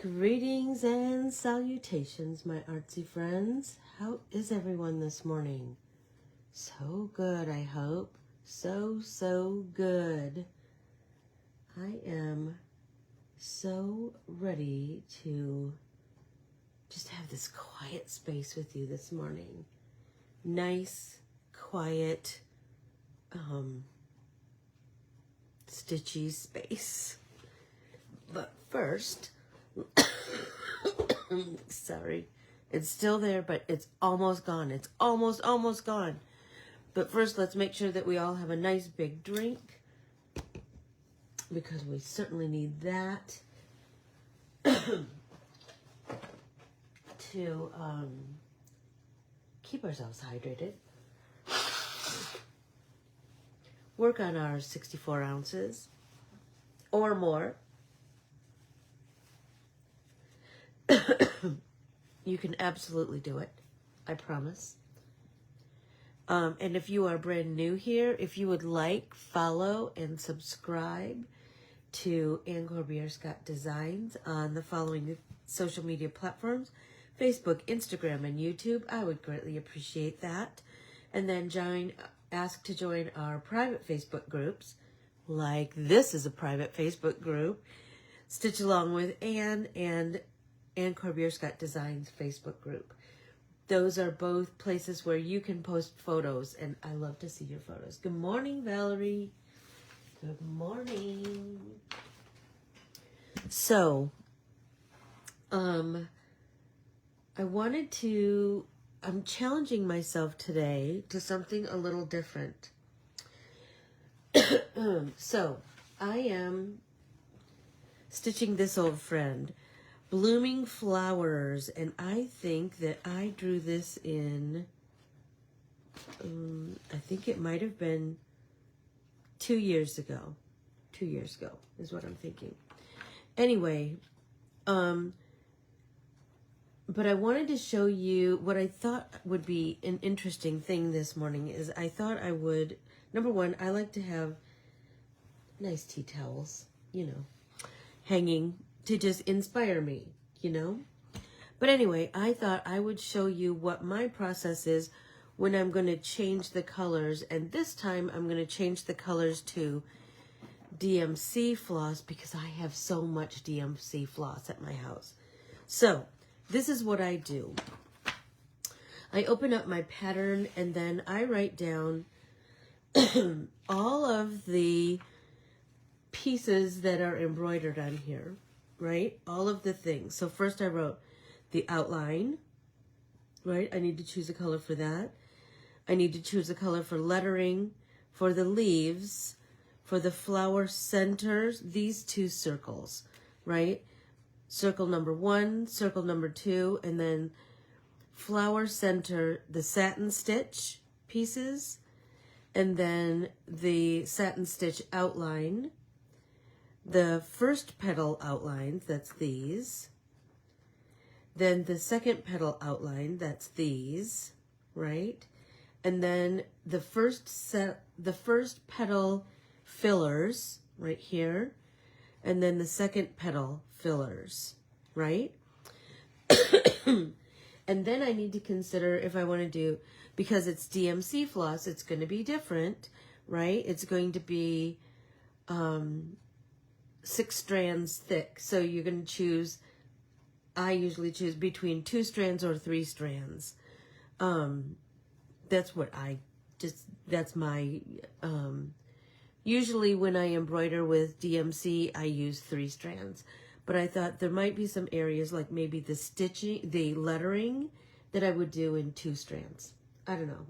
Greetings and salutations, my artsy friends. How is everyone this morning? So good, I hope. So good. I am so ready to just have this quiet space with you this morning. Nice, quiet, stitchy space. But first, sorry, it's still there, but it's almost gone. It's almost gone. But first, let's make sure that we all have a nice big drink, because we certainly need that to keep ourselves hydrated. Work on our 64 ounces or more. You can absolutely do it. I promise. And if you are brand new here, if you would like, follow and subscribe to Corbiere-Scott Designs on the following social media platforms: Facebook, Instagram, and YouTube. I would greatly appreciate that. And then ask to join our private Facebook groups, like this is a private Facebook group, Stitchalong with Anne and Corbiere-Scott Designs Facebook group. Those are both places where you can post photos, and I love to see your photos. Good morning, Valerie. Good morning. So, I'm challenging myself today to something a little different. So, I am stitching this old friend, Blooming Flowers, and I think that I drew this in, I think it might have been 2 years ago. 2 years ago is what I'm thinking. Anyway, but I wanted to show you what I thought would be an interesting thing this morning. Is I thought I would, number one, I like to have nice tea towels, hanging to just inspire me, But anyway, I thought I would show you what my process is when I'm going to change the colors. And this time I'm going to change the colors to DMC floss, because I have so much DMC floss at my house. So this is what I do. I open up my pattern, and then I write down all of the pieces that are embroidered on here, right? All of the things. So first I wrote the outline, right? I need to choose a color for that. I need to choose a color for lettering, for the leaves, for the flower centers, these two circles, right? Circle number 1, circle number 2, and then flower center, the satin stitch pieces, and then the satin stitch outline, the first petal outline, that's these, then the second petal outline, that's these, right? And then the first petal fillers right here, and then the second petal fillers, right? And then I need to consider if I want to do, because it's DMC floss, it's going to be different, right? It's going to be 6 strands thick. So you're going to choose, I usually choose between 2 strands or 3 strands. That's what that's my, usually when I embroider with DMC, I use 3 strands. But I thought there might be some areas, like maybe the stitching, the lettering, that I would do in 2 strands. I don't know.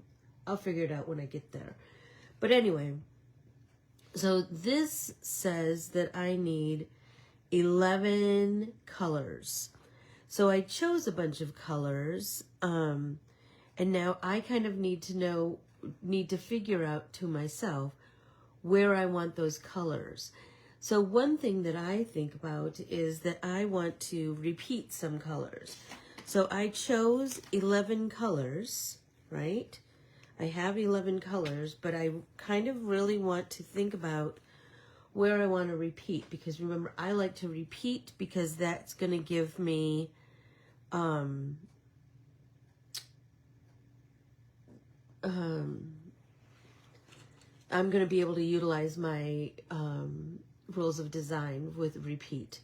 I'll figure it out when I get there. But anyway, so this says that I need 11 colors. So I chose a bunch of colors, and now I kind of need to figure out to myself where I want those colors. So one thing that I think about is that I want to repeat some colors. So I chose 11 colors, right? I have 11 colors, but I kind of really want to think about where I want to repeat, because remember, I like to repeat because that's going to give me I'm going to be able to utilize my rules of design with repeat.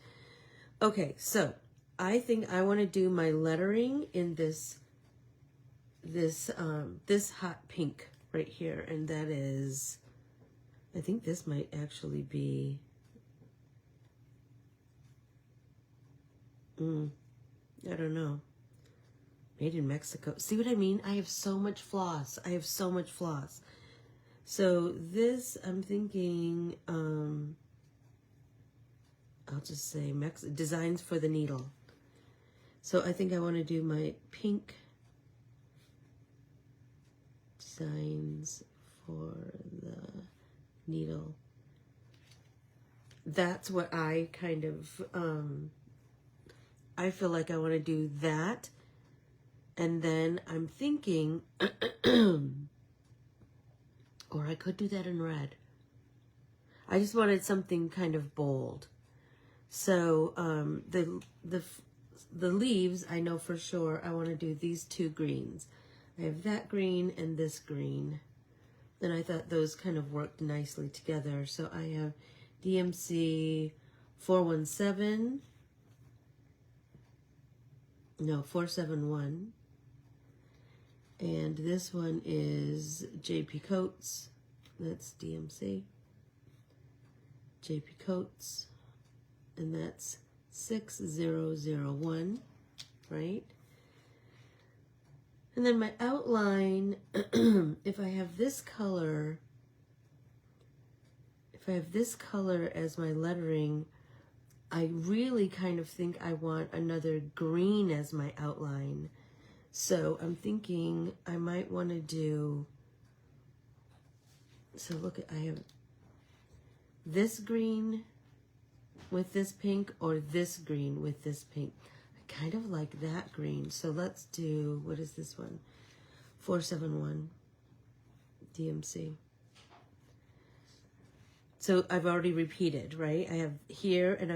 Okay, so I think I want to do my lettering in this hot pink right here, and that is, I think this might actually be, I don't know, made in Mexico. See what I mean? I have so much floss. I have so much floss. So this, I'm thinking, I'll just say designs for the needle. So I think I want to do my pink designs for the needle. That's what I kind of, I feel like I want to do that. And then I'm thinking, or I could do that in red. I just wanted something kind of bold. So the leaves, I know for sure I want to do these two greens. I have that green and this green. And I thought those kind of worked nicely together. So I have DMC 417. No, 471. And this one is JP Coats. That's DMC. JP Coats. And that's 6001, right? And then my outline, if I have this color as my lettering, I really kind of think I want another green as my outline. So I'm thinking I might want to do, so look, I have this green with this pink, or this green with this pink. I kind of like that green. So let's do, what is this one? 471 DMC. So I've already repeated, right? I have here and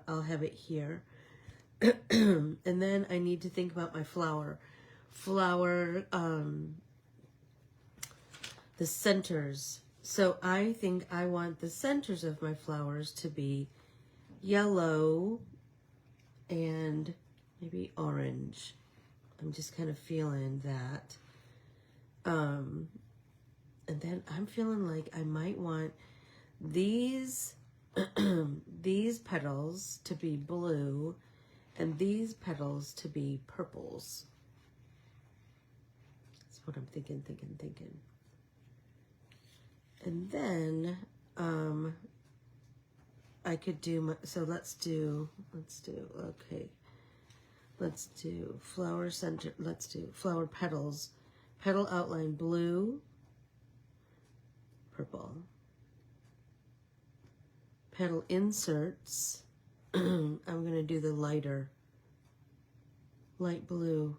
I'll have it here. And then I need to think about my flower. The centers. So I think I want the centers of my flowers to be yellow and maybe orange. I'm just kind of feeling that. And then I'm feeling like I might want these these petals to be blue and these petals to be purples. That's what I'm thinking. And then I could do, so let's do flower center, let's do flower petals, petal outline blue, purple, petal inserts, I'm going to do the light blue,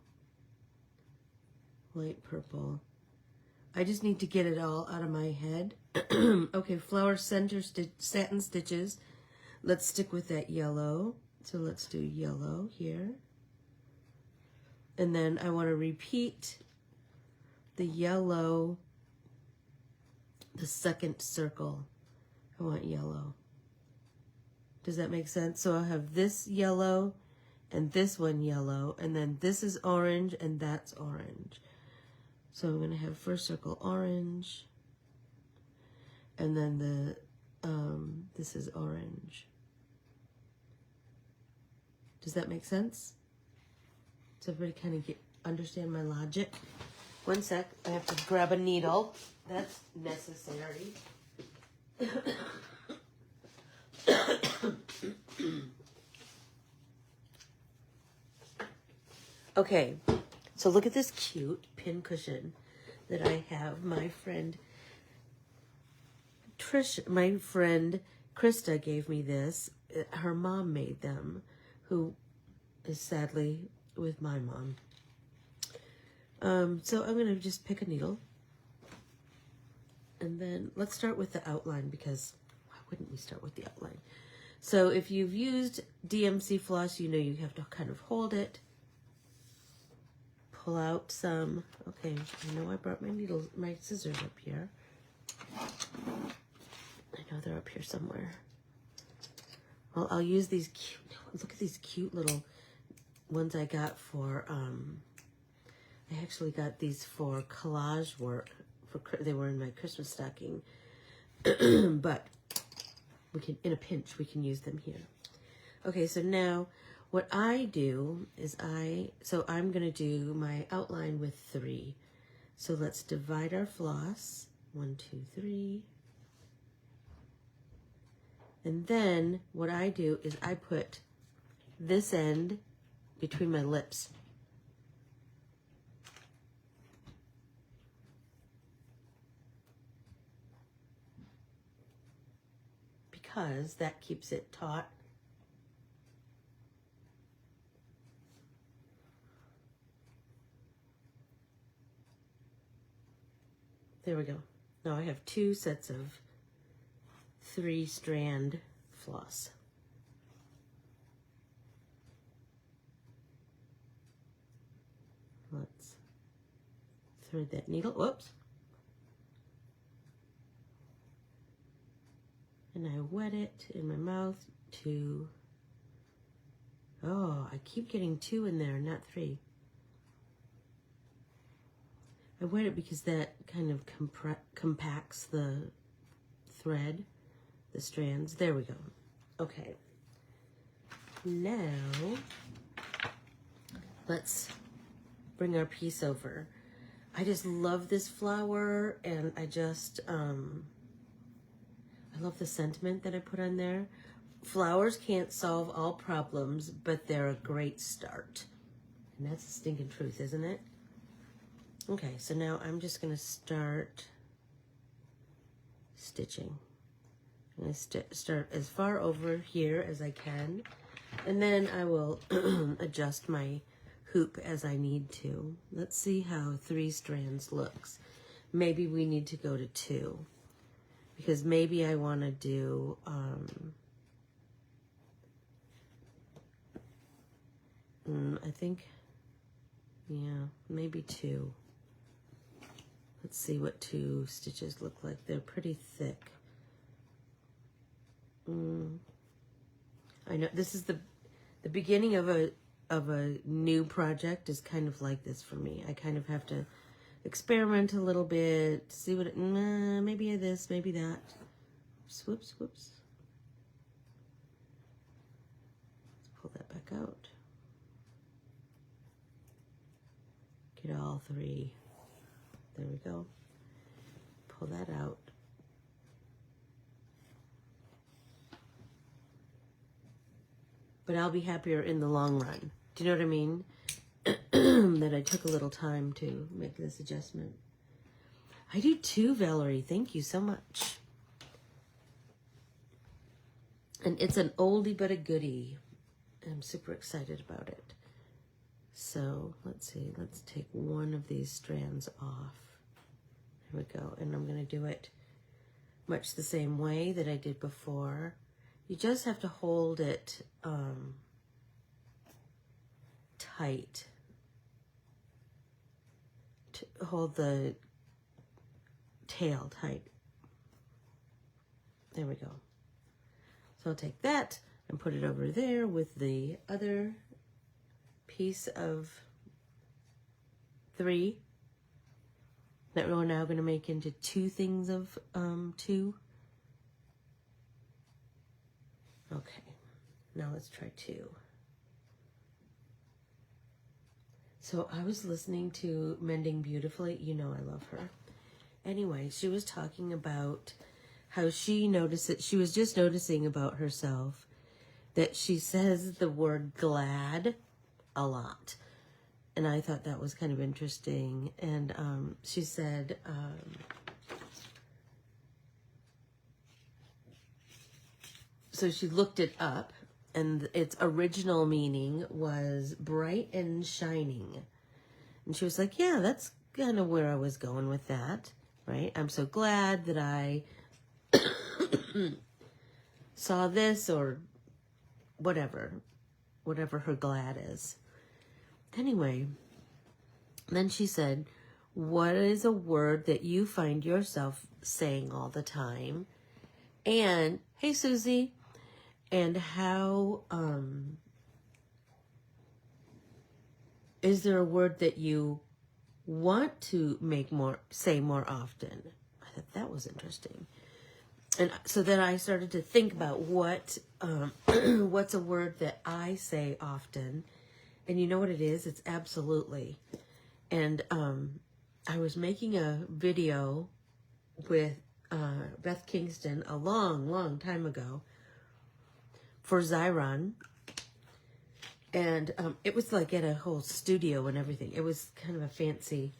light purple. I just need to get it all out of my head. Okay, flower center satin stitches. Let's stick with that yellow. So let's do yellow here. And then I want to repeat the yellow, the second circle. I want yellow. Does that make sense? So I'll have this yellow and this one yellow, and then this is orange and that's orange. So I'm going to have first circle orange, and then the this is orange. Does that make sense? Does everybody kind of understand my logic? One sec, I have to grab a needle. That's necessary. Okay, so look at this cute pin cushion that I have. My friend Krista gave me this. Her mom made them, who is sadly with my mom. So I'm gonna just pick a needle, and then let's start with the outline, because why wouldn't we start with the outline? So if you've used DMC floss, you know you have to kind of hold it, pull out some. Okay, I know I brought my scissors up here. I know they're up here somewhere. Well, I'll use these cute, look at these cute little ones I got for, I actually got these for collage work. They were in my Christmas stocking. But we can, in a pinch, we can use them here. Okay, so now what I do is I'm going to do my outline with 3. So let's divide our floss. 1, 2, 3. And then what I do is I put this end between my lips. Because that keeps it taut. There we go. Now I have 2 sets of 3-strand floss. Let's thread that needle. Whoops. And I wet it in my mouth to, oh, I keep getting 2 in there, not 3. I wet it because that kind of compacts the thread, the strands. There we go. Okay. Now, let's bring our piece over. I just love this flower, and I just, I love the sentiment that I put on there. Flowers can't solve all problems, but they're a great start. And that's the stinking truth, isn't it? Okay, so now I'm just going to start stitching. I'm going to start as far over here as I can, and then I will adjust my hoop as I need to. Let's see how 3 strands looks. Maybe we need to go to 2, because maybe I want to do I think, yeah, maybe 2. Let's see what 2 stitches look like. They're pretty thick. I know this is the beginning of a new project is kind of like this for me. I kind of have to experiment a little bit, see what maybe this, maybe that. Whoops, whoops. Let's pull that back out. Get all 3. There we go. Pull that out. But I'll be happier in the long run. Do you know what I mean? That I took a little time to make this adjustment. I do too, Valerie. Thank you so much. And it's an oldie but a goodie. I'm super excited about it. So let's see. Let's take one of these strands off. There we go. And I'm going to do it much the same way that I did before. You just have to hold it tight. Hold the tail tight. There we go. So I'll take that and put it over there with the other piece of 3 that we're now going to make into 2 things of 2. Okay, now let's try 2. So I was listening to Mending Beautifully. You know I love her. Anyway, she was talking about how she noticed that she was just noticing about herself that she says the word glad a lot. And I thought that was kind of interesting. And she said, so she looked it up, and its original meaning was bright and shining. And she was like, yeah, that's kind of where I was going with that, right? I'm so glad that I saw this or whatever her glad is. Anyway, then she said, what is a word that you find yourself saying all the time? And, hey, Susie, and how, is there a word that you want to say more often? I thought that was interesting. And so then I started to think about what's a word that I say often. And you know what it is? It's absolutely. And I was making a video with Beth Kingston a long time ago for Zyron. And it was like at a whole studio and everything. It was kind of a fancy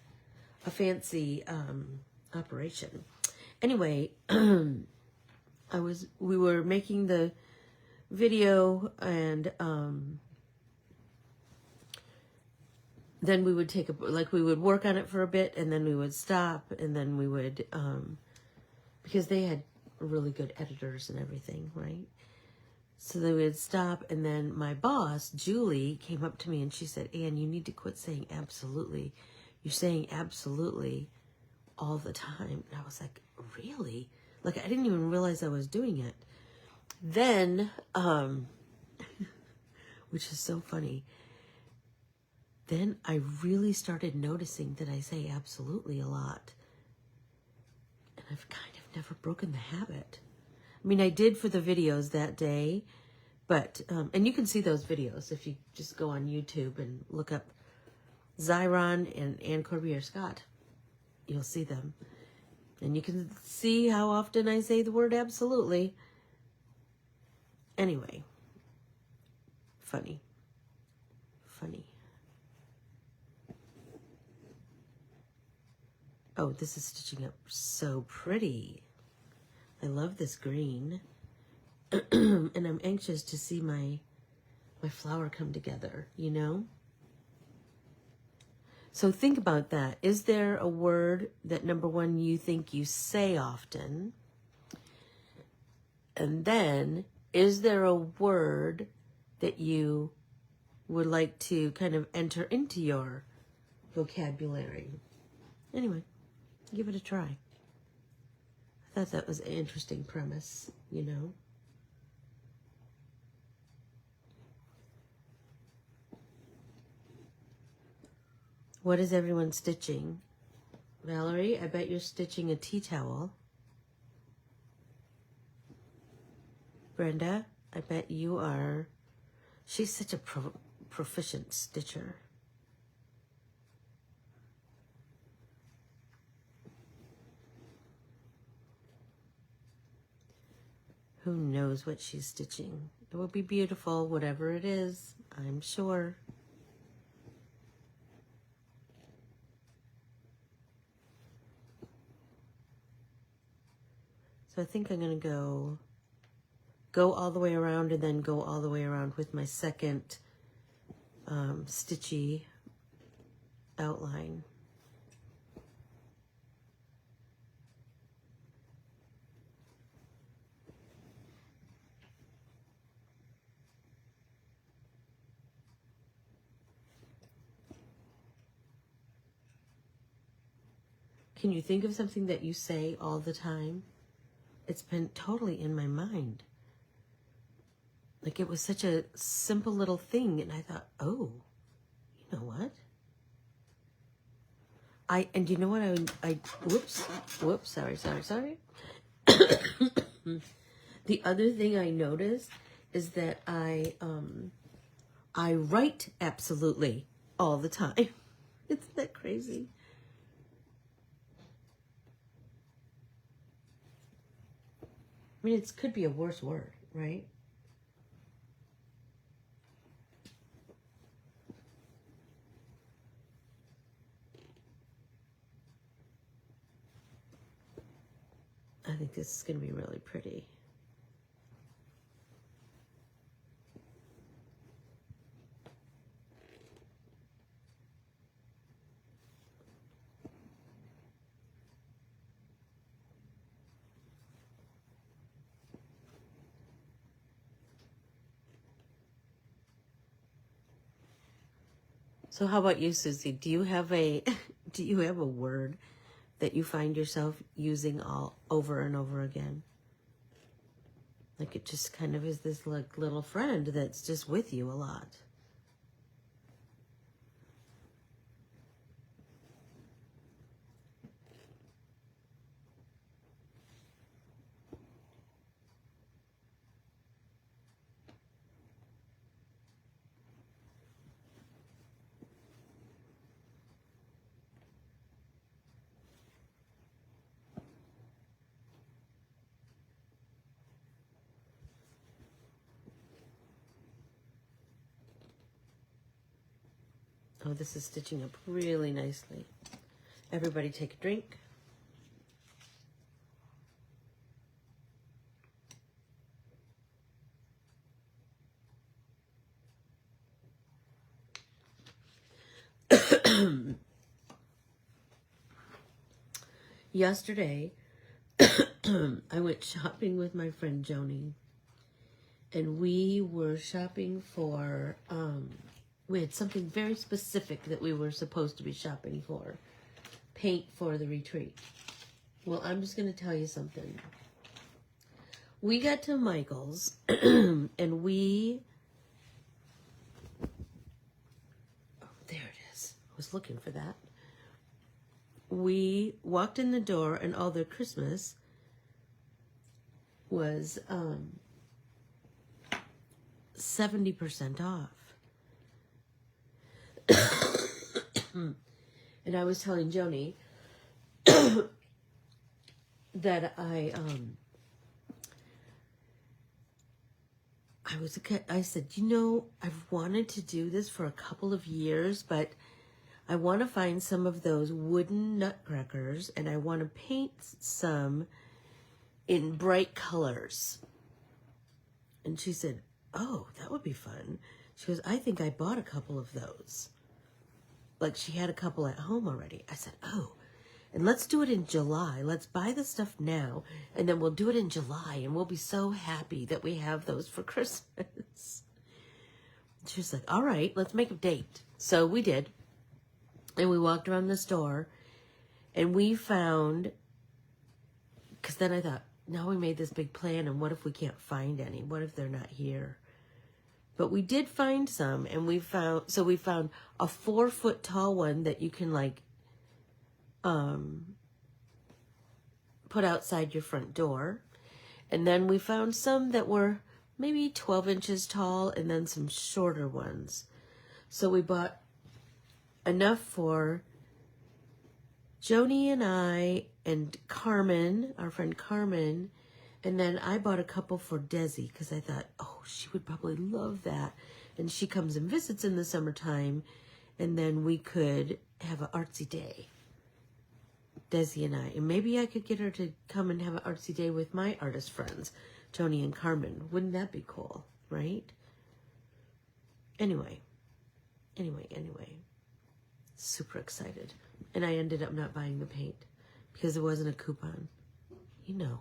operation. Anyway, we were making the video, and then we would we would work on it for a bit, and then we would stop, and then we would, because they had really good editors and everything, right? So they would stop, and then my boss, Julie, came up to me and she said, Anne, you need to quit saying absolutely. You're saying absolutely all the time. And I was like, really? Like, I didn't even realize I was doing it. Then, which is so funny, then I really started noticing that I say absolutely a lot. And I've kind of never broken the habit. I mean, I did for the videos that day, but, and you can see those videos if you just go on YouTube and look up Zyron and Corbiere-Scott. You'll see them. And you can see how often I say the word absolutely. Anyway, funny. Oh, this is stitching up so pretty. I love this green. And I'm anxious to see my flower come together, you know? So think about that. Is there a word that, number one, you think you say often? And then, is there a word that you would like to kind of enter into your vocabulary? Anyway, give it a try. I thought that was an interesting premise, you know? What is everyone stitching? Valerie, I bet you're stitching a tea towel. Brenda, I bet you are. She's such a proficient stitcher. Who knows what she's stitching? It will be beautiful, whatever it is, I'm sure. So I think I'm going to go all the way around and then go all the way around with my second stitchy outline. Can you think of something that you say all the time? It's been totally in my mind. Like, it was such a simple little thing, and I thought, oh, you know what? And you know what whoops, sorry. The other thing I noticed is that I write absolutely all the time. Isn't that crazy? I mean, it could be a worse word, right? I think this is going to be really pretty. So how about you, Susie? Do you have a do you have a word that you find yourself using all over and over again? Like it just kind of is this like little friend that's just with you a lot. Oh, this is stitching up really nicely. Everybody take a drink. Yesterday, I went shopping with my friend Joni, and we were shopping for, we had something very specific that we were supposed to be shopping for. Paint for the retreat. Well, I'm just going to tell you something. We got to Michael's, and we... Oh, there it is. I was looking for that. We walked in the door, and all their Christmas was 70% off. And I was telling Joni that I said, you know, I've wanted to do this for a couple of years, but I want to find some of those wooden nutcrackers, and I want to paint some in bright colors. And she said, oh, that would be fun. She goes, I think I bought a couple of those. Like she had a couple at home already. I said, oh, and let's do it in July. Let's buy the stuff now, and then we'll do it in July, and we'll be so happy that we have those for Christmas. She was like, all right, let's make a date. So we did. And we walked around the store, and we found, because then I thought, now we made this big plan, and what if we can't find any? What if they're not here? But we did find some, and we found a 4-foot tall one that you can like put outside your front door. And then we found some that were maybe 12 inches tall, and then some shorter ones. So we bought enough for Joni and I and Carmen, our friend Carmen, and then I bought a couple for Desi because I thought, oh, she would probably love that. And she comes and visits in the summertime, and then we could have an artsy day, Desi and I. And maybe I could get her to come and have an artsy day with my artist friends, Joni and Carmen. Wouldn't that be cool, right? Anyway. Super excited. And I ended up not buying the paint because it wasn't a coupon. You know,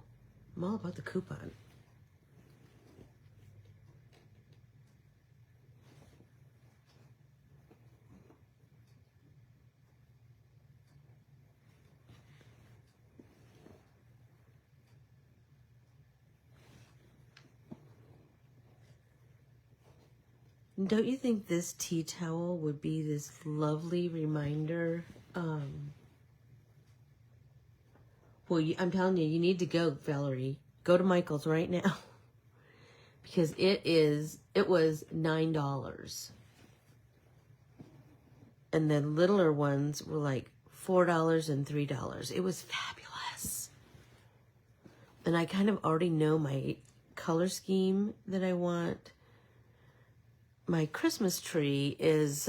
I'm all about the coupon. Don't you think this tea towel would be this lovely reminder? Well, I'm telling you, you need to go, Valerie. Go to Michael's right now. Because it was $9. And the littler ones were like $4 and $3. It was fabulous. And I kind of already know my color scheme that I want. My Christmas tree is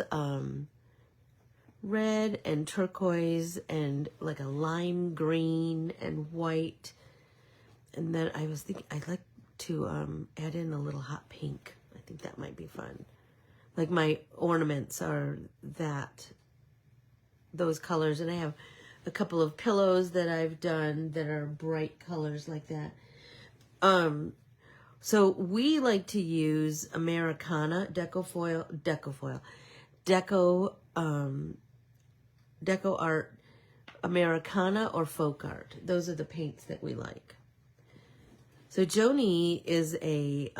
red and turquoise and like a lime green and white. And then I was thinking I'd like to add in a little hot pink. I think that might be fun. Like my ornaments are those colors. And I have a couple of pillows that I've done that are bright colors like that. So we like to use Americana decofoil, deco art, Americana or folk art. Those are the paints that we like. So Joni is a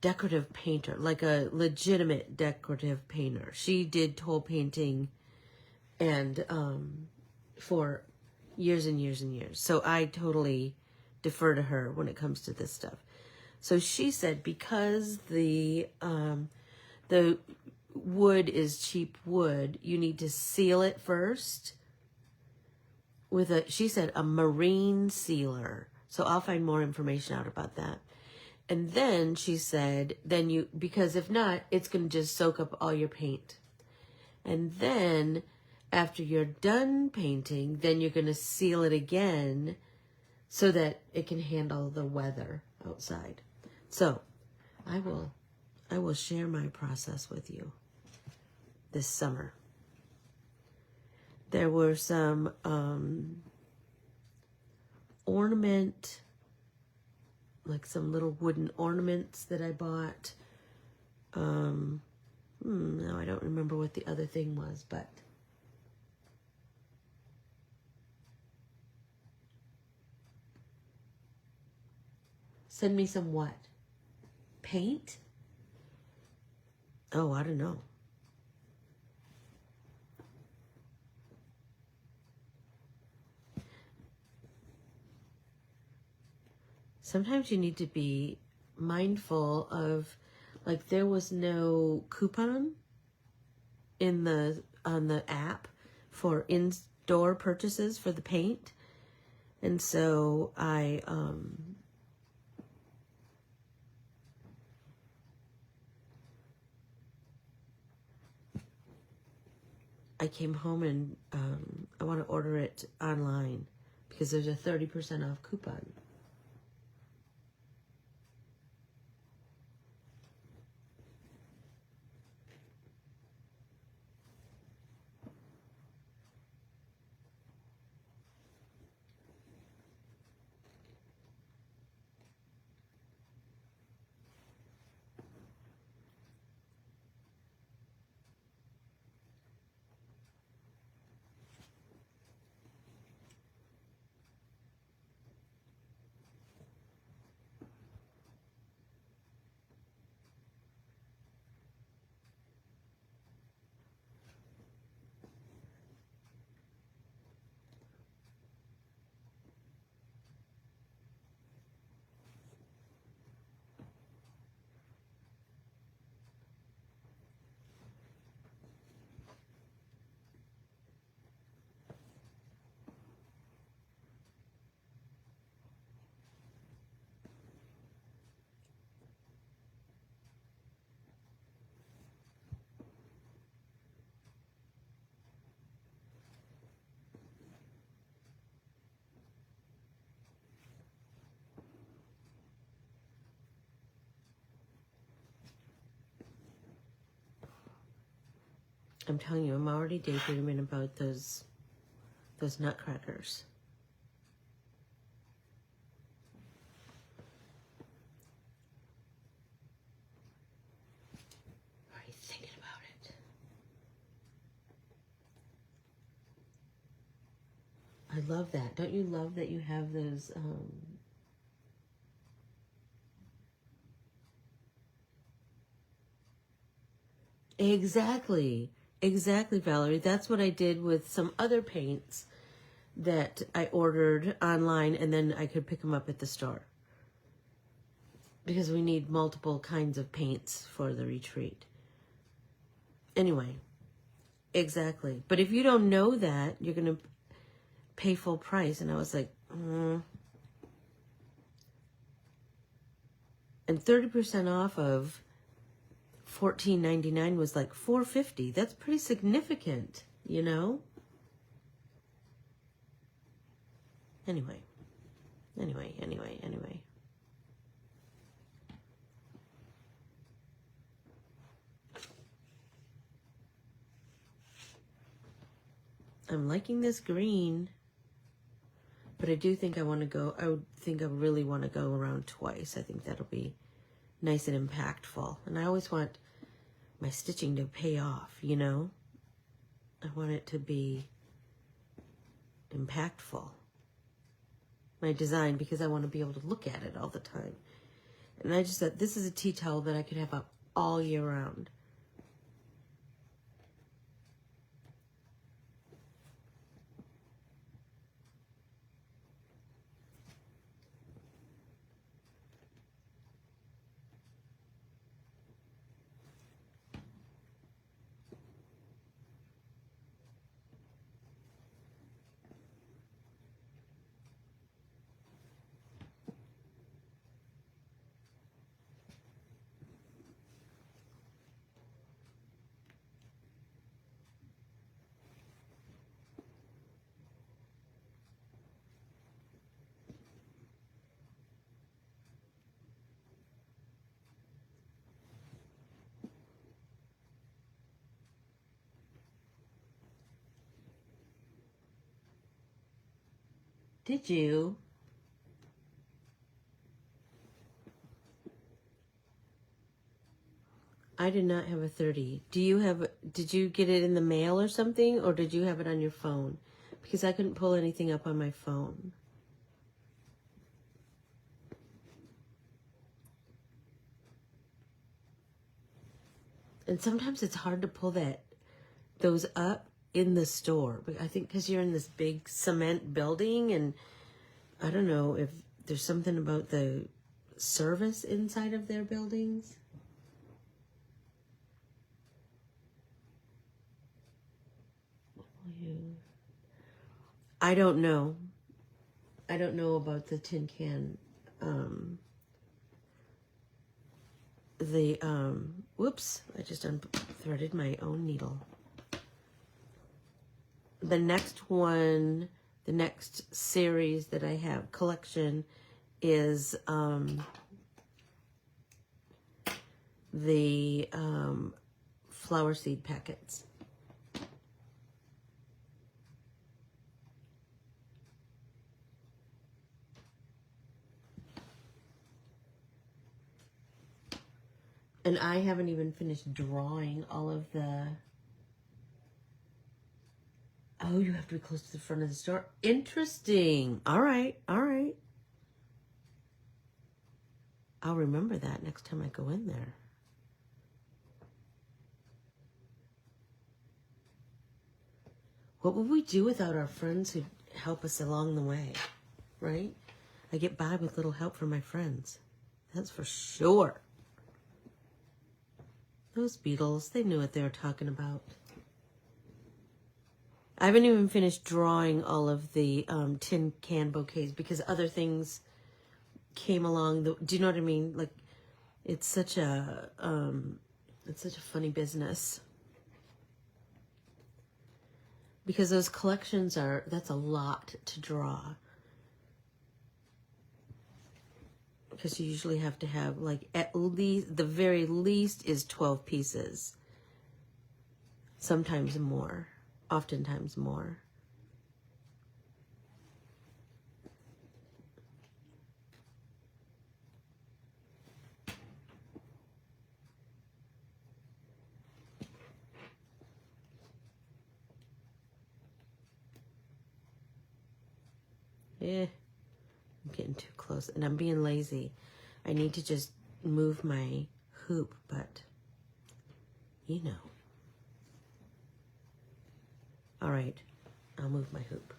decorative painter, like a legitimate decorative painter. She did toll painting and for years and years and years. So I totally defer to her when it comes to this stuff. So she said because the wood is cheap wood, you need to seal it first with she said a marine sealer. So I'll find more information out about that. And then she said, because if not, it's going to just soak up all your paint. And then after you're done painting, then you're going to seal it again so that it can handle the weather outside. So I will share my process with you this summer. There were some ornament, like some little wooden ornaments that I bought. No, I don't remember what the other thing was, but send me some what? Paint? Oh, I don't know. Sometimes you need to be mindful of, like, there was no coupon on the app for in-store purchases for the paint. And so I came home and I want to order it online because there's a 30% off coupon. I'm telling you, I'm already daydreaming about those nutcrackers. Already thinking about it. I love that. Don't you love that you have those Exactly, Valerie. That's what I did with some other paints that I ordered online, and then I could pick them up at the store. Because we need multiple kinds of paints for the retreat. Anyway, exactly. But if you don't know that, you're going to pay full price. And I was like, And 30% off of $14.99 was like $4.50. That's pretty significant, you know? Anyway. I'm liking this green, but I do think I want to go, I really want to go around twice. I think that'll be nice and impactful. And I always want my stitching to pay off, you know? I want it to be impactful. My design, because I want to be able to look at it all the time. And I just thought this is a tea towel that I could have up all year round. Did you? I did not have a 30. Did you get it in the mail or something, or did you have it on your phone? Because I couldn't pull anything up on my phone. And sometimes it's hard to pull those up in the store. But I think because you're in this big cement building, and I don't know if there's something about the service inside of their buildings. I don't know. I don't know about the tin can. Whoops, I just unthreaded my own needle. The next one, the next series that I have, collection, is the flower seed packets. And I haven't even finished drawing all of the... Oh, you have to be close to the front of the store. Interesting. All right, all right. I'll remember that next time I go in there. What would we do without our friends who help us along the way, right? I get by with little help from my friends. That's for sure. Those beetles, they knew what they were talking about. I haven't even finished drawing all of the tin can bouquets because other things came along. Do you know what I mean? Like, it's such a funny business. Because those collections that's a lot to draw. Because you usually have to have, like, at least, the very least is 12 pieces. Sometimes more. Oftentimes more. I'm getting too close, and I'm being lazy. I need to just move my hoop, but you know. All right, I'll move my hoop.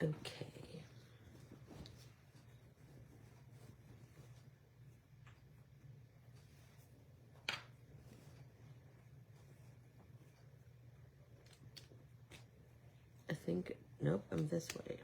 Okay. I think, nope, I'm this way.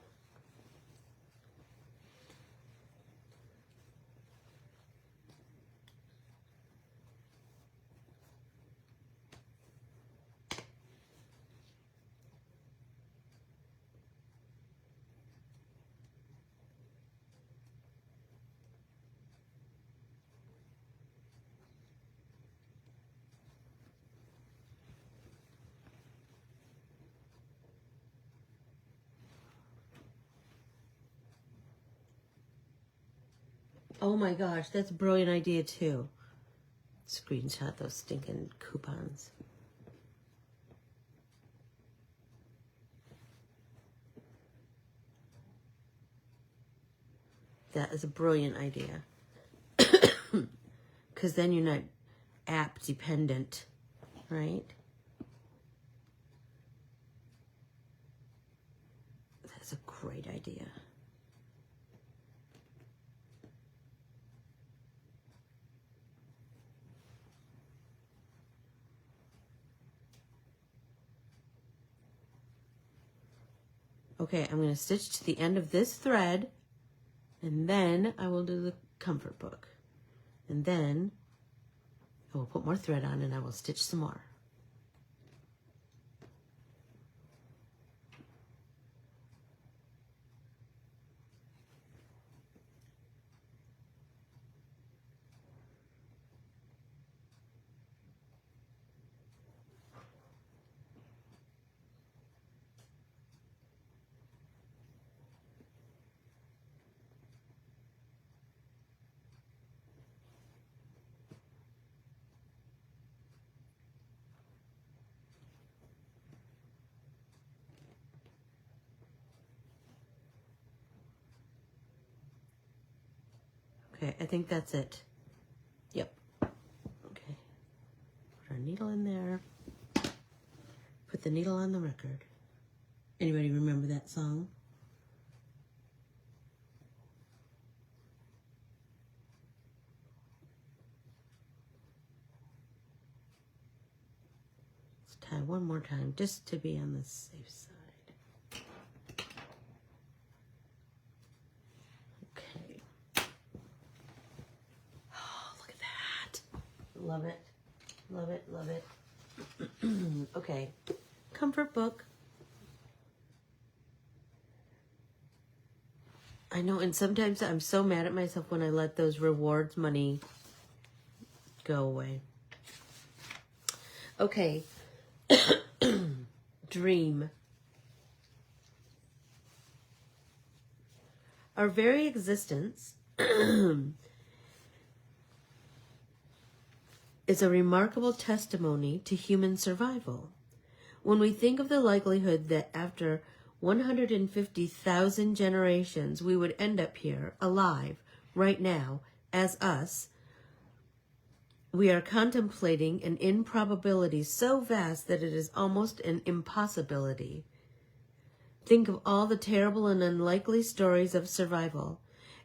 Oh my gosh, that's a brilliant idea too. Screenshot those stinking coupons. That is a brilliant idea. Because then you're not app dependent, right? That's a great idea. Okay, I'm going to stitch to the end of this thread, and then I will do the comfort book. And then I will put more thread on and I will stitch some more. Okay, I think that's it. Yep. Okay. Put our needle in there. Put the needle on the record. Anybody remember that song? Let's tie one more time just to be on the safe side. Love it, love it, love it. Okay, comfort book. I know, and sometimes I'm so mad at myself when I let those rewards money go away. Okay, dream. Our very existence is a remarkable testimony to human survival. When we think of the likelihood that after 150,000 generations we would end up here, alive, right now, as us, we are contemplating an improbability so vast that it is almost an impossibility. Think of all the terrible and unlikely stories of survival,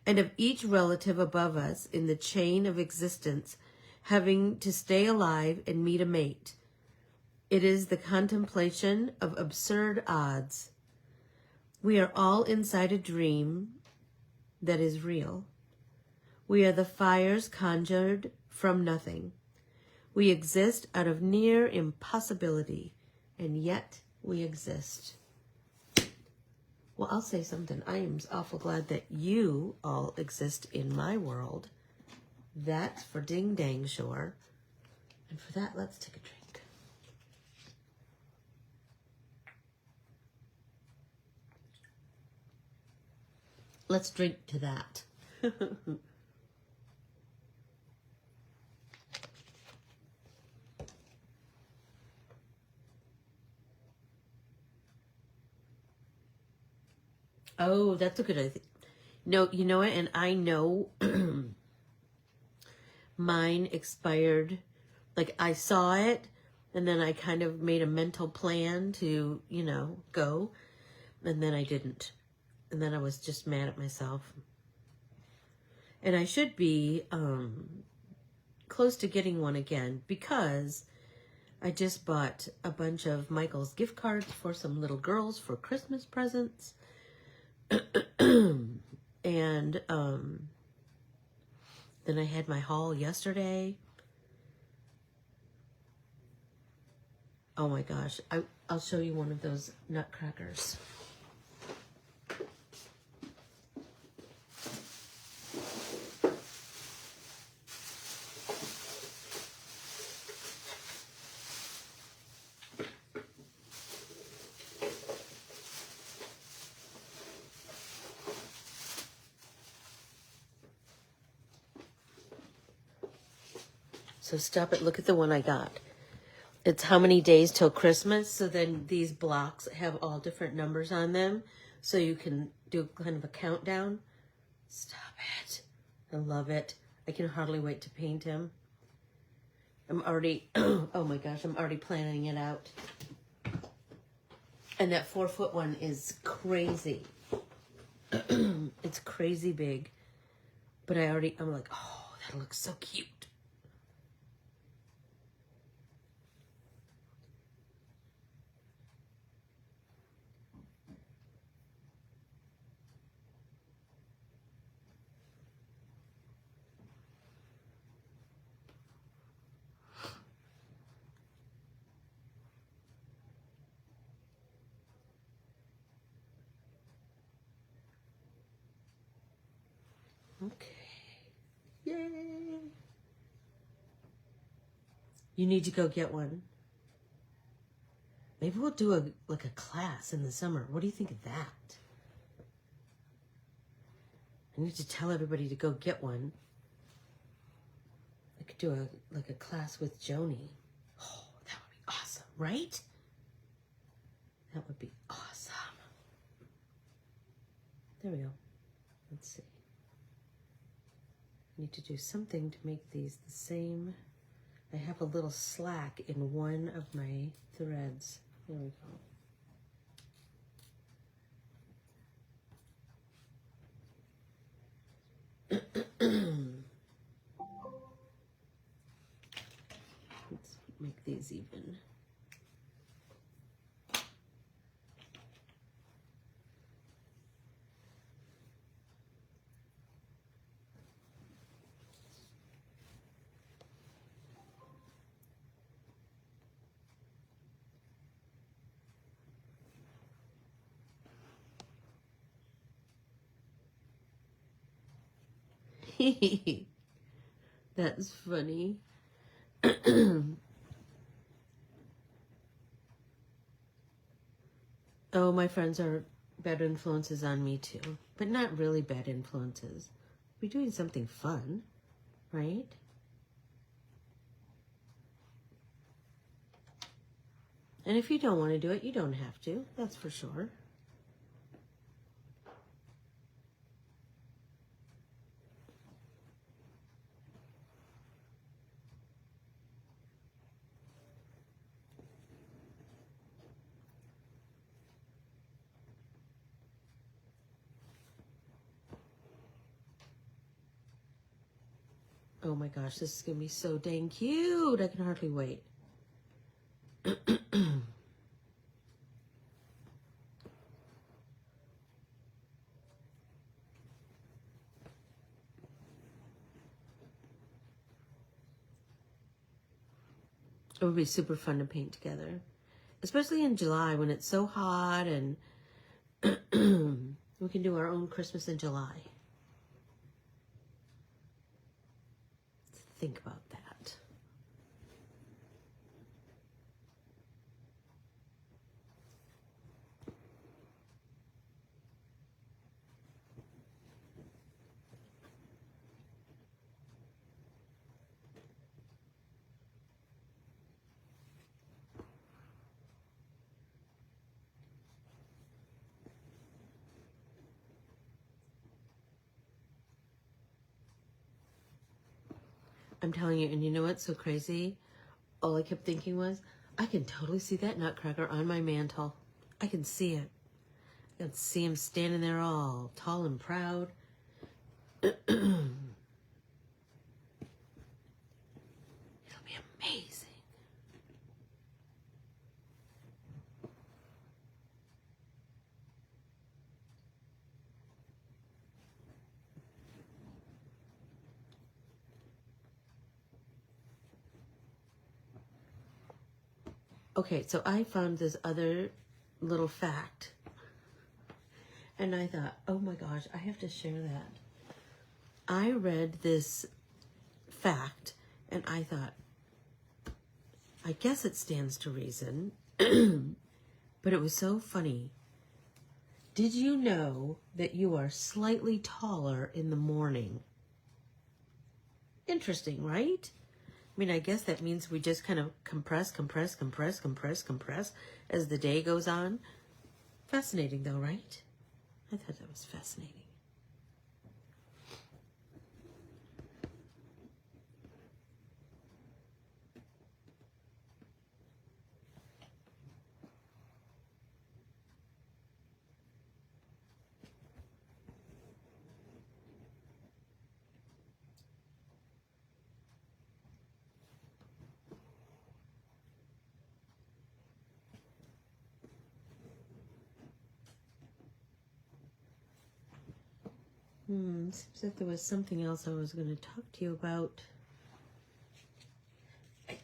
and of each relative above us in the chain of existence having to stay alive and meet a mate. It is the contemplation of absurd odds. We are all inside a dream that is real. We are the fires conjured from nothing. We exist out of near impossibility, and yet we exist. Well, I'll say something. I am awful glad that you all exist in my world. That's for ding dang sure. And for that, let's take a drink. Let's drink to that. Oh, that's a good idea. No, you know what? And I know mine expired. Like, I saw it, and then I kind of made a mental plan to, you know, go, and then I didn't. And then I was just mad at myself. And I should be close to getting one again, because I just bought a bunch of Michael's gift cards for some little girls for Christmas presents. And then I had my haul yesterday. Oh my gosh, I'll show you one of those nutcrackers. So stop it. Look at the one I got. It's how many days till Christmas. So then these blocks have all different numbers on them. So you can do kind of a countdown. Stop it. I love it. I can hardly wait to paint him. I'm already, oh my gosh, I'm already planning it out. And that 4-foot one is crazy. It's crazy big. But I'm like, oh, that looks so cute. Okay. Yay. You need to go get one. Maybe we'll do a class in the summer. What do you think of that? I need to tell everybody to go get one. I could do a class with Joni. Oh, that would be awesome, right? That would be awesome. There we go. Let's see. I need to do something to make these the same. I have a little slack in one of my threads. There we go. Let's make these even. That's funny. Oh, my friends are bad influences on me too, but not really bad influences. We're doing something fun, right? And if you don't want to do it, you don't have to. That's for sure. Oh my gosh, this is going to be so dang cute. I can hardly wait. It would be super fun to paint together, especially in July when it's so hot and we can do our own Christmas in July. Think about that. I'm telling you, and you know what's so crazy? All I kept thinking was, I can totally see that nutcracker on my mantle. I can see it. I can see him standing there all tall and proud. It'll be amazing. Okay, so I found this other little fact. And I thought, oh my gosh, I have to share that. I read this fact and I thought, I guess it stands to reason. But it was so funny. Did you know that you are slightly taller in the morning? Interesting, right? mean, I guess that means we just kind of compress as the day goes on. Fascinating though, right? I thought that was fascinating. Seems like there was something else I was going to talk to you about.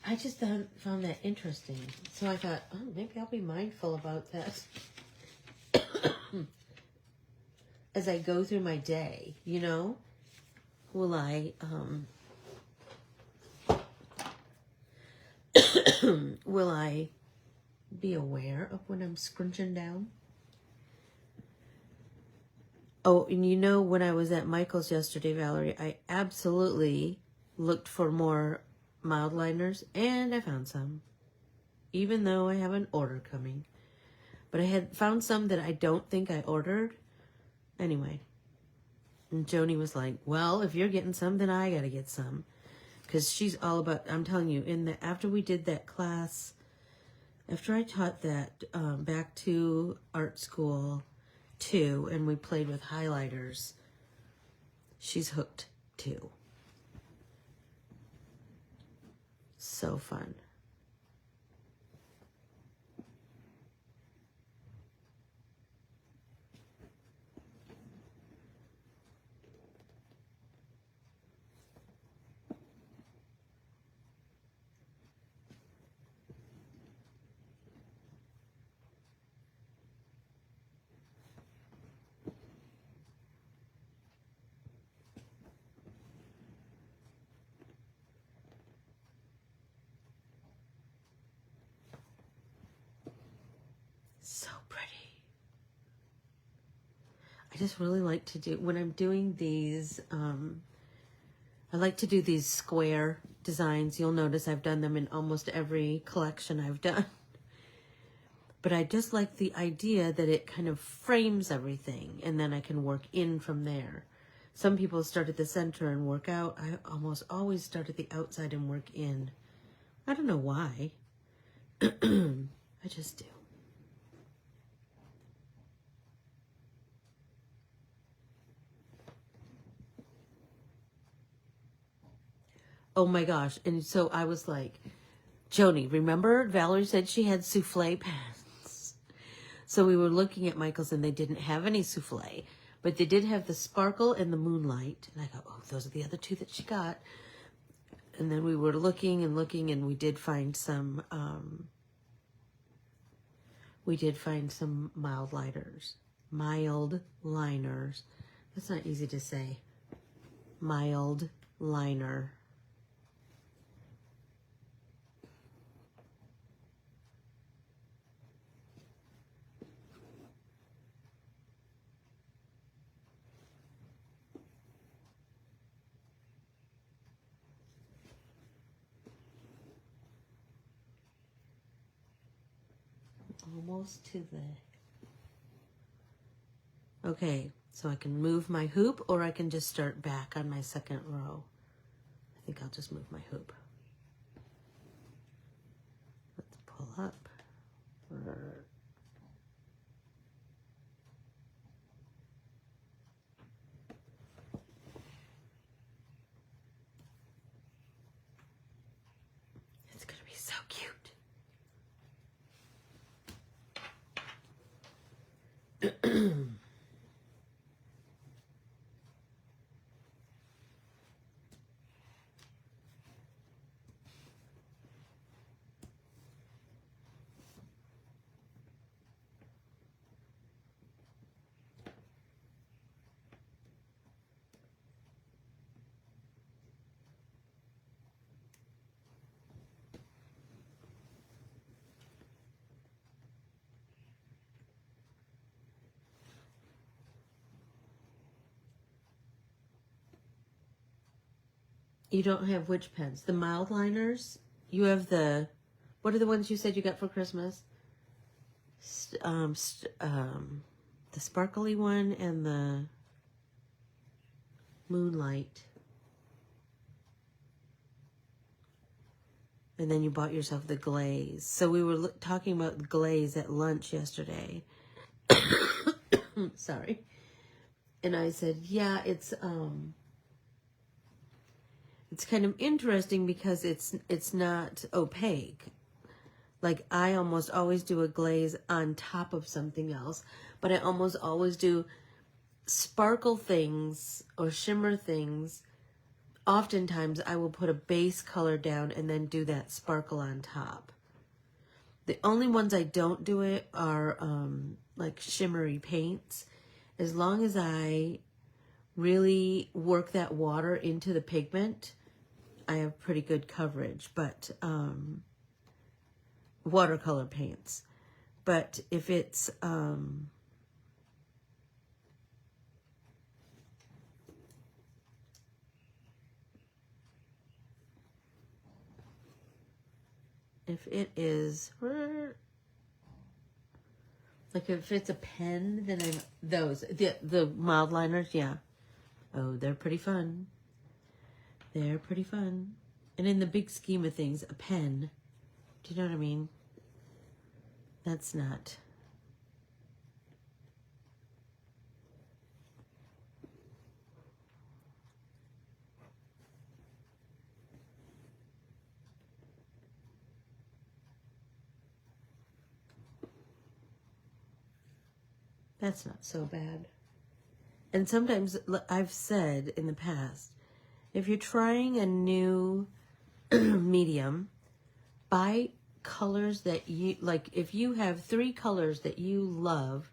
I just found that interesting. So I thought, oh, maybe I'll be mindful about that as I go through my day, you know? Will I, will I be aware of when I'm scrunching down? Oh, and you know, when I was at Michael's yesterday, Valerie, I absolutely looked for more mild liners, and I found some, even though I have an order coming. But I had found some that I don't think I ordered. Anyway, and Joni was like, well, if you're getting some, then I gotta get some. Because she's all about, I'm telling you, after we did that class, after I taught that back to art school too, and we played with highlighters, she's hooked too. So fun. So pretty. I just really like to do, when I'm doing these, I like to do these square designs. You'll notice I've done them in almost every collection I've done. But I just like the idea that it kind of frames everything, and then I can work in from there. Some people start at the center and work out. I almost always start at the outside and work in. I don't know why. I just do. Oh my gosh. And so I was like, Joni, remember Valerie said she had souffle pans? So we were looking at Michael's and they didn't have any souffle, but they did have the sparkle and the moonlight. And I go, oh, those are the other two that she got. And then we were looking and looking, and we did find some mild liners. Mild liners. That's not easy to say. Mild liner. Almost to the... Okay, so I can move my hoop, or I can just start back on my second row. I think I'll just move my hoop. Let's pull up. It's gonna be so cute. You don't have which pens? The mild liners? You have the, what are the ones you said you got for Christmas? The sparkly one and the moonlight. And then you bought yourself the glaze. So we were talking about the glaze at lunch yesterday. Sorry. And I said, yeah, it's kind of interesting because it's not opaque. Like I almost always do a glaze on top of something else, but I almost always do sparkle things or shimmer things. Oftentimes I will put a base color down and then do that sparkle on top. The only ones I don't do it are like shimmery paints. As long as I really work that water into the pigment, I have pretty good coverage. But watercolor paints. But if it's if it is like if it's a pen, then I'm the mild liners, yeah. Oh, they're pretty fun. They're pretty fun. And in the big scheme of things, a pen, do you know what I mean? That's not. That's not so bad. And sometimes I've said in the past, if you're trying a new medium, buy colors that you like. If you have 3 colors that you love,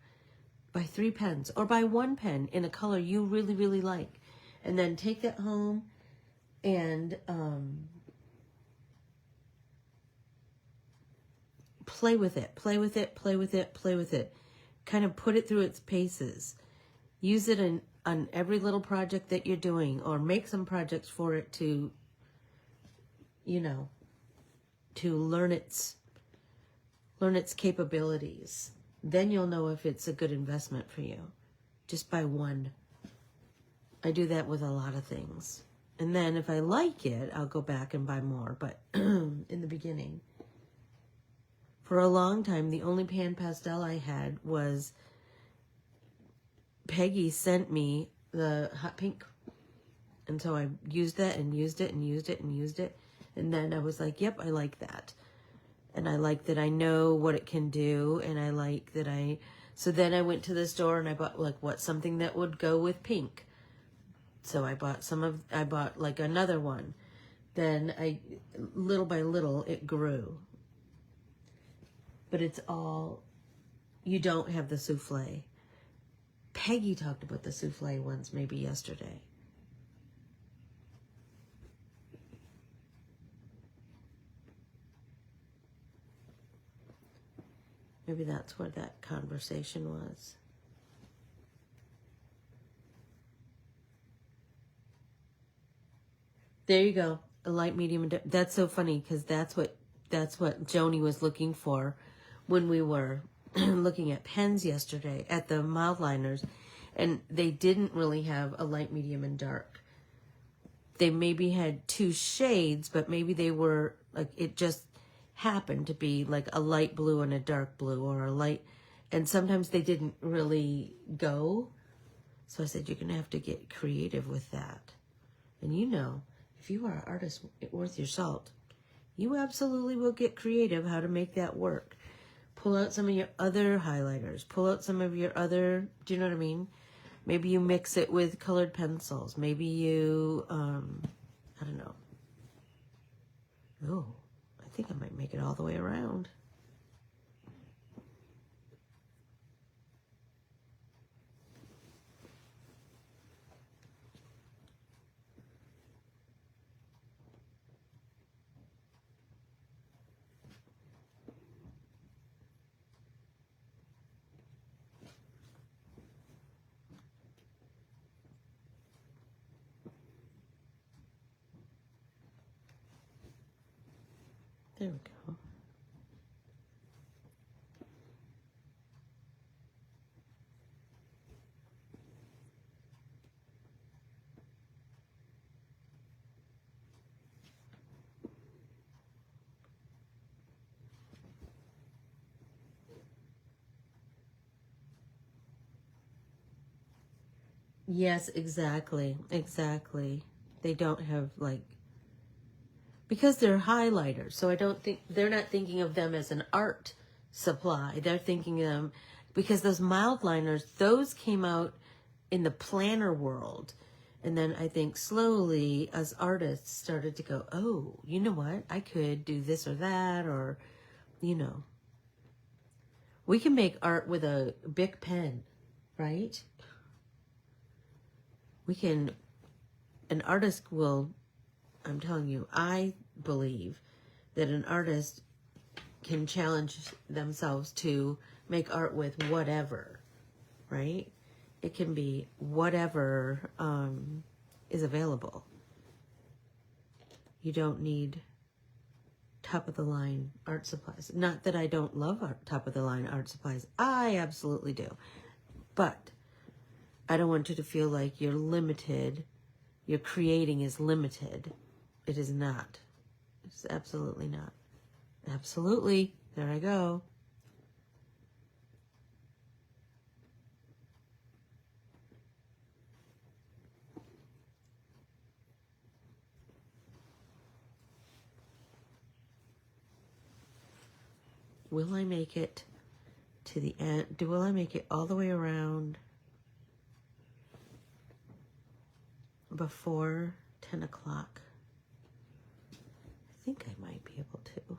buy 3 pens or buy 1 pen in a color you really, really like. And then take that home and play with it, play with it, play with it, play with it. Kind of put it through its paces. Use it on every little project that you're doing, or make some projects for it to, you know, to learn its capabilities. Then you'll know if it's a good investment for you. Just buy 1. I do that with a lot of things. And then if I like it, I'll go back and buy more. But in the beginning, for a long time, the only pan pastel I had was Peggy sent me the hot pink. And so I used that and used it and used it and used it. And then I was like, yep, I like that. And I like that I know what it can do. And I like that so then I went to the store and I bought something that would go with pink. So I bought like another one. Then little by little, it grew. But it's all, you don't have the souffle. Peggy talked about the souffle ones maybe yesterday. Maybe that's where that conversation was. There you go. A light, medium, and that's so funny because that's what Joni was looking for when we were looking at pens yesterday at the mild liners, and they didn't really have a light, medium, and dark. They maybe had 2 shades, but maybe they were like, it just happened to be like a light blue and a dark blue, or a light, and sometimes they didn't really go. So I said, you're gonna have to get creative with that. And you know, if you are an artist worth your salt, you absolutely will get creative how to make that work. Pull out some of your other highlighters. Pull out some of your other, do you know what I mean? Maybe you mix it with colored pencils. Maybe you, I don't know. Oh, I think I might make it all the way around. There we go. Yes, exactly. Exactly. They don't have like, because they're highlighters. So I don't think, they're not thinking of them as an art supply. They're thinking of them, because those mild liners, those came out in the planner world. And then I think slowly as artists started to go, oh, you know what? I could do this or that, or, you know, we can make art with a Bic pen, right? We can, an artist will, I'm telling you, I believe that an artist can challenge themselves to make art with whatever, right? It can be whatever is available. You don't need top of the line art supplies. Not that I don't love top of the line art supplies. I absolutely do. But I don't want you to feel like you're limited. Your creating is limited. It is not. It's absolutely not. Absolutely. There I go. Will I make it to the end? Will I make it all the way around before 10 o'clock? I think I might be able to.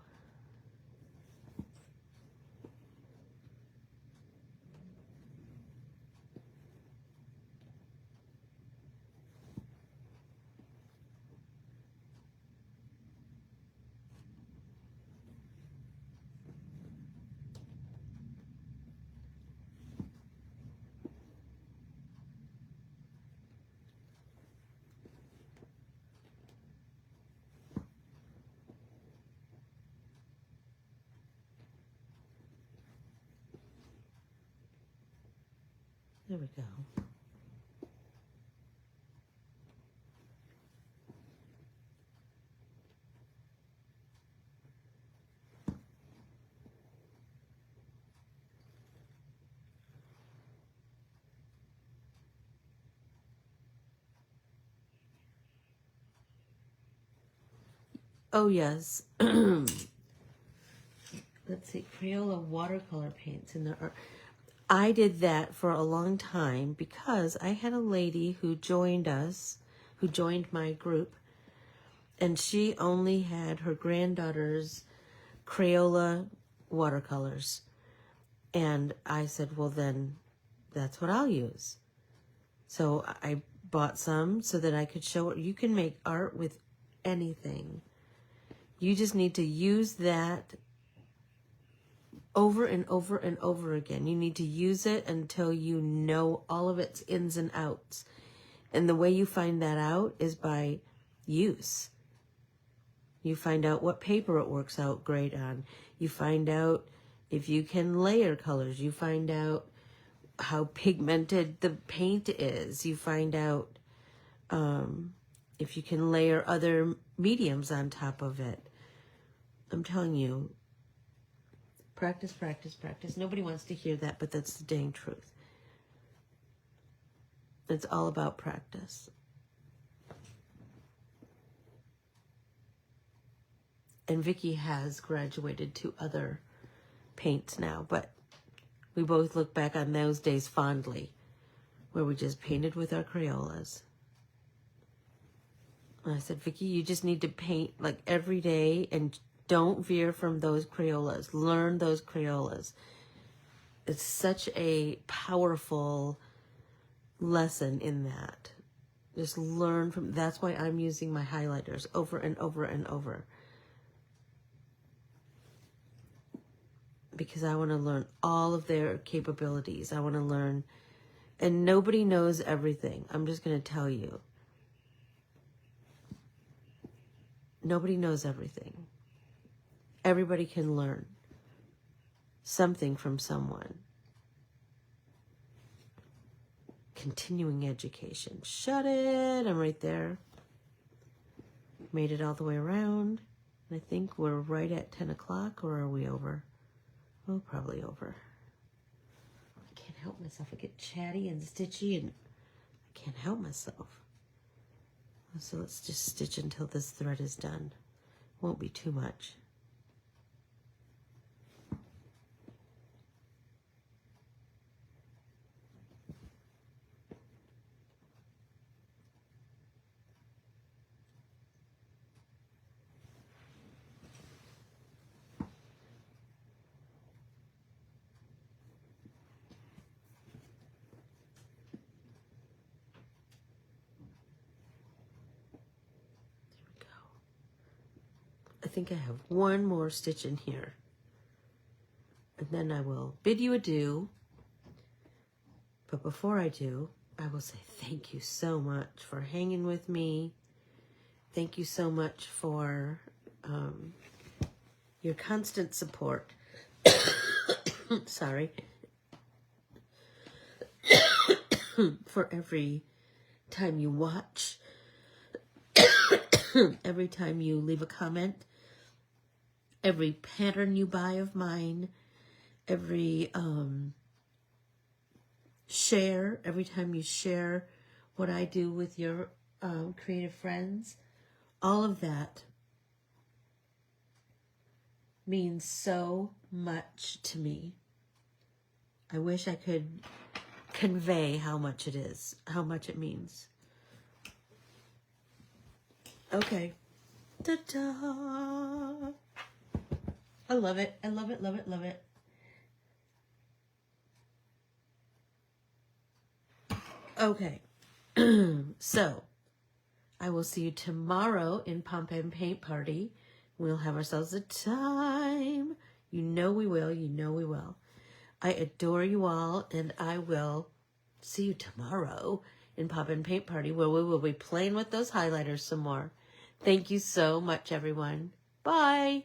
There we go. Oh, yes. Let's see. Crayola watercolor paints in there. I did that for a long time because I had a lady who joined us, who joined my group, and she only had her granddaughter's Crayola watercolors. And I said, well, then that's what I'll use. So I bought some so that I could show her. You can make art with anything. You just need to use that over and over and over again. You need to use it until you know all of its ins and outs. And the way you find that out is by use. You find out what paper it works out great on. You find out if you can layer colors. You find out how pigmented the paint is. You find out if you can layer other mediums on top of it. I'm telling you, practice, practice, practice. Nobody wants to hear that, but that's the dang truth. It's all about practice. And Vicky has graduated to other paints now, but we both look back on those days fondly, where we just painted with our Crayolas. And I said, Vicky, you just need to paint like every day and don't veer from those Crayolas. Learn those Crayolas. It's such a powerful lesson in that. Just learn from, that's why I'm using my highlighters over and over and over. Because I want to learn all of their capabilities. I want to learn, and nobody knows everything. I'm just going to tell you. Nobody knows everything. Everybody can learn something from someone. Continuing education. Shut it. I'm right there. Made it all the way around. I think we're right at 10 o'clock, or are we over? Oh, probably over. I can't help myself. I get chatty and stitchy, and I can't help myself. So let's just stitch until this thread is done. Won't be too much. I think I have one more stitch in here. And then I will bid you adieu. But before I do, I will say thank you so much for hanging with me. Thank you so much for your constant support. Sorry. For every time you watch, every time you leave a comment, every pattern you buy of mine, every share, every time you share what I do with your creative friends, all of that means so much to me. I wish I could convey how much it is, how much it means. Okay. Ta-da! I love it. I love it, love it, love it. Okay. So, I will see you tomorrow in Pump and Paint Party. We'll have ourselves a time. You know we will. You know we will. I adore you all, and I will see you tomorrow in Pump and Paint Party, where we will be playing with those highlighters some more. Thank you so much, everyone. Bye.